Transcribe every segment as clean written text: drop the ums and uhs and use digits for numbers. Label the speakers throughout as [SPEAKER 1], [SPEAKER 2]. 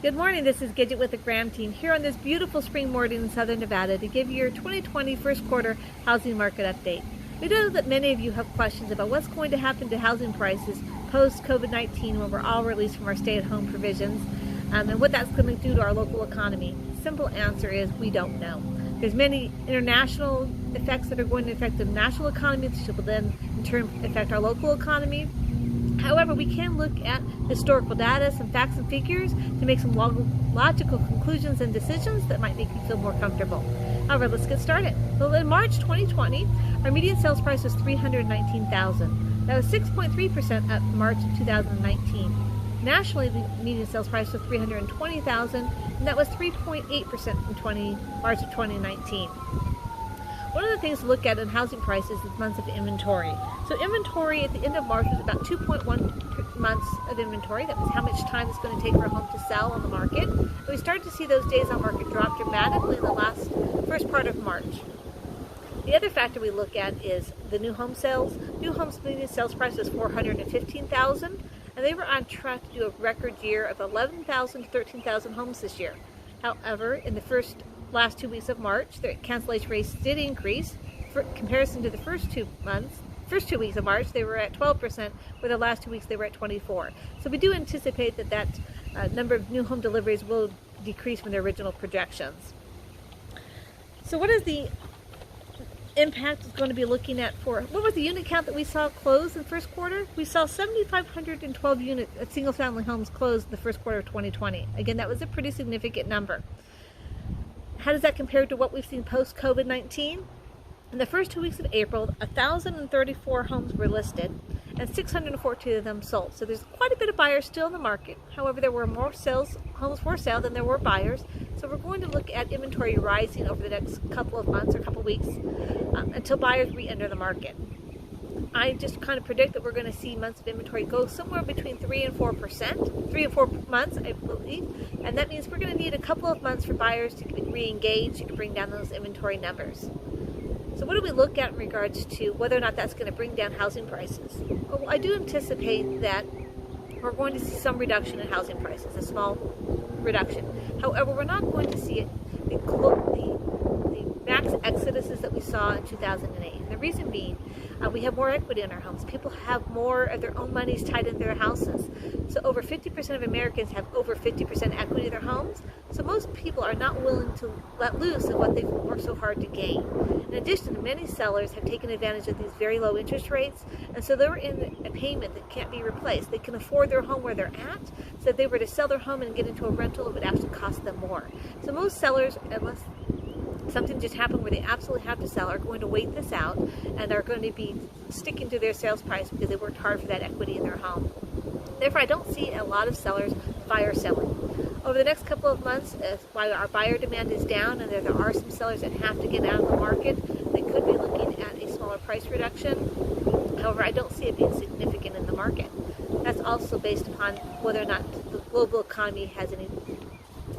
[SPEAKER 1] Good morning, this is Gidget with the Graham team here on this beautiful spring morning in Southern Nevada to give you your 2020 first quarter housing market update. We know that many of you have questions about what's going to happen to housing prices post-COVID-19 when we're all released from our stay-at-home provisions and what that's going to do to our local economy. Simple answer is we don't know. There's many international effects that are going to affect the national economy, which will then in turn affect our local economy. However, we can look at historical data, some facts and figures to make some logical conclusions and decisions that might make you feel more comfortable. However, let's get started. Well, in March 2020, our median sales price was $319,000. That was 6.3% up from March of 2019. Nationally, the median sales price was $320,000, and that was 3.8% from March of 2019. One of the things to look at in housing prices is months of inventory. So inventory at the end of March was about 2.1 months of inventory. That means how much time it's going to take for a home to sell on the market. And we started to see those days on market drop dramatically in the first part of March. The other factor we look at is the new home sales. New homes median sales price was $415,000, and they were on track to do a record year of 11,000 to 13,000 homes this year. However, in the last 2 weeks of March, their cancellation rates did increase. For comparison to the first 2 weeks of March, they were at 12%, where the last 2 weeks they were at 24%. So we do anticipate that number of new home deliveries will decrease from their original projections. So what is the impact going to be looking at for, what was the unit count that we saw close in the first quarter? We saw 7,512 units of single-family homes closed in the first quarter of 2020. Again, that was a pretty significant number. How does that compare to what we've seen post-COVID-19? In the first 2 weeks of April, 1,034 homes were listed and 614 of them sold. So there's quite a bit of buyers still in the market. However, there were more homes for sale than there were buyers. So we're going to look at inventory rising over the next couple of months or couple of weeks until buyers re-enter the market. I just kind of predict that we're going to see months of inventory go somewhere between 3 and 4%, 3 and 4 months, I believe. And that means we're going to need a couple of months for buyers to re-engage and bring down those inventory numbers. So what do we look at in regards to whether or not that's going to bring down housing prices? Well, I do anticipate that we're going to see some reduction in housing prices, a small reduction. However, we're not going to see the max exoduses that we saw in 2008. And the reason being, we have more equity in our homes. People have more of their own monies tied in their houses. So over 50% of Americans have over 50% equity in their homes. So most people are not willing to let loose of what they've worked so hard to gain. In addition, many sellers have taken advantage of these very low interest rates, and so they're in a payment that can't be replaced. They can afford their home where they're at, so if they were to sell their home and get into a rental, it would actually cost them more. So most sellers, unless something just happened where they absolutely have to sell, are going to wait this out and are going to be sticking to their sales price because they worked hard for that equity in their home. Therefore, I don't see a lot of sellers fire selling. Over the next couple of months, while our buyer demand is down and there are some sellers that have to get out of the market, they could be looking at a smaller price reduction. However, I don't see it being significant in the market. That's also based upon whether or not the global economy has any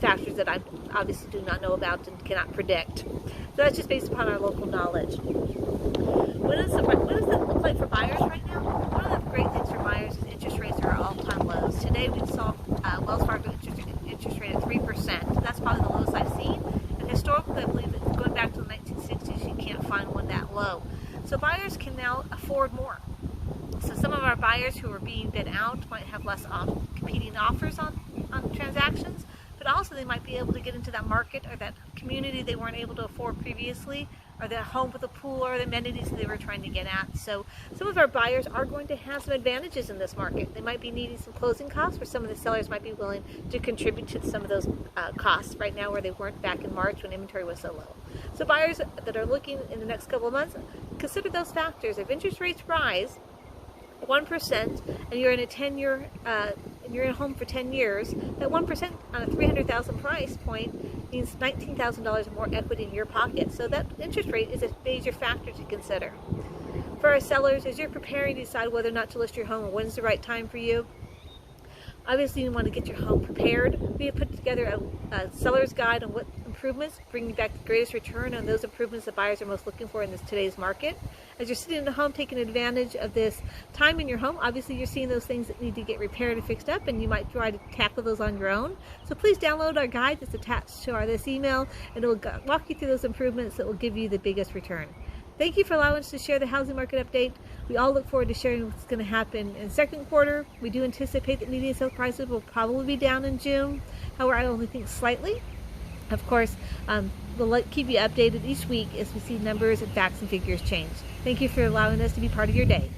[SPEAKER 1] factors that I obviously do not know about and cannot predict. So that's just based upon our local knowledge. What does it look like for buyers right now? One of the great things for buyers is interest rates are at all-time lows. Today we saw Wells Fargo interest rate at 3%. That's probably the lowest I've seen. And historically, I believe that going back to the 1960s, you can't find one that low. So buyers can now afford more. So some of our buyers who are being bid out might have less competing offers on transactions, but also they might be able to get into that market or that community they weren't able to afford previously, or the home with a pool or the amenities they were trying to get at. So some of our buyers are going to have some advantages in this market. They might be needing some closing costs, where some of the sellers might be willing to contribute to some of those costs right now where they weren't back in March when inventory was so low. So buyers that are looking in the next couple of months, consider those factors. If interest rates rise 1% and you're in a 10-year you're in a home for 10 years, that 1% on a $300,000 price point means $19,000 more equity in your pocket. So that interest rate is a major factor to consider. For our sellers, as you're preparing to decide whether or not to list your home or when's the right time for you, Obviously, you want to get your home prepared. We have put together a seller's guide on what improvements bring back the greatest return on those improvements that buyers are most looking for in today's market. As you're sitting in the home taking advantage of this time in your home, obviously you're seeing those things that need to get repaired and fixed up, and you might try to tackle those on your own. So please download our guide that's attached to this email, and it will walk you through those improvements that will give you the biggest return. Thank you for allowing us to share the housing market update. We all look forward to sharing what's going to happen in the second quarter. We do anticipate that median sale prices will probably be down in June. However, I only think slightly. Of course, we'll keep you updated each week as we see numbers and facts and figures change. Thank you for allowing us to be part of your day.